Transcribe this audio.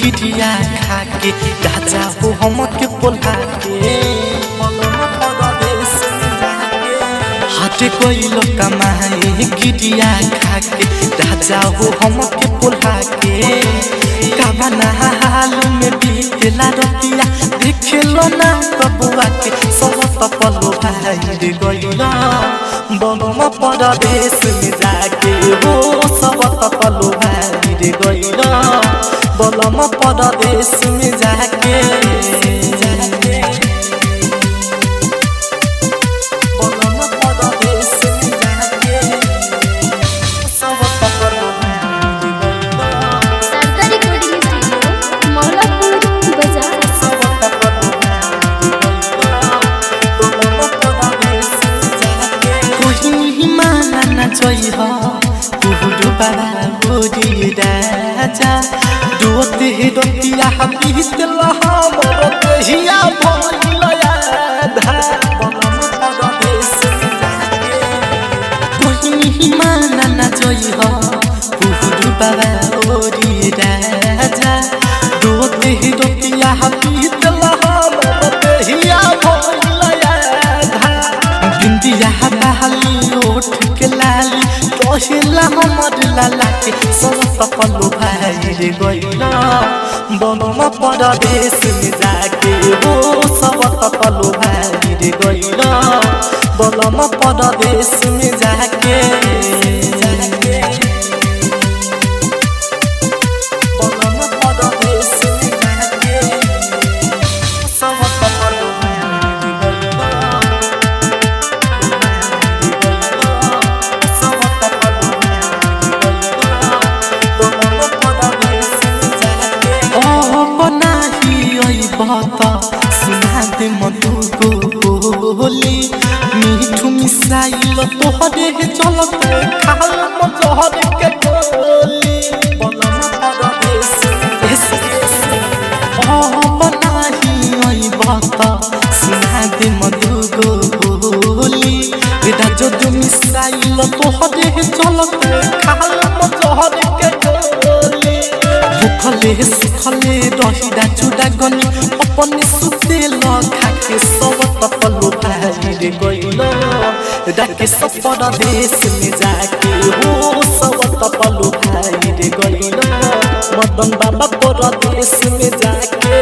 गिरिया खाके राजा हो हमके बोला के हाथे कोइलो कमाए गिरिया खाके राजा हो हमके बोला के काबना हाल में बीतेला रतिया देखलो ना बबुआ के सब पपलो भाई रे गइला बनमा परदेश में जाके हो सब पपलो भाई रे गइला बनमा परदेश में जाके जय हो पुहरु बाबा बोरी राजा दोते दोतिया बीतला हमर कहिया भइलया धा परदेश कोही माना ना जय हो पुहरु बाबा बोरी राजा दोते दोतिया बीतला हमर कहिया भइलया धा बिंदिया बहाली ओठ के लाली कहिला हमर लाला के सब पपलो भाई रे गइला बनमा परदेश में जाके हो सब पपलो भाई रे गइला बनमा परदेश में जाके बनमा परदेश में जाके सब पपलो सुना दे मधु को बोली मीठू मिसाइल तोहरे चलते खाल मजहर के गोली बनमा परदेश बनाही सुना दे मधु को बोली जो मिसाइल तोहरे चलते खाल मजहर के गोली भूखले सुखले रही चूड़ा गनी अपने सुतेल खाके सब पपलो भाई रे गइल डाके सब परदेश में जाके हो सब पपलो भाई रे गइल मदन बाबा परदेश में जाके।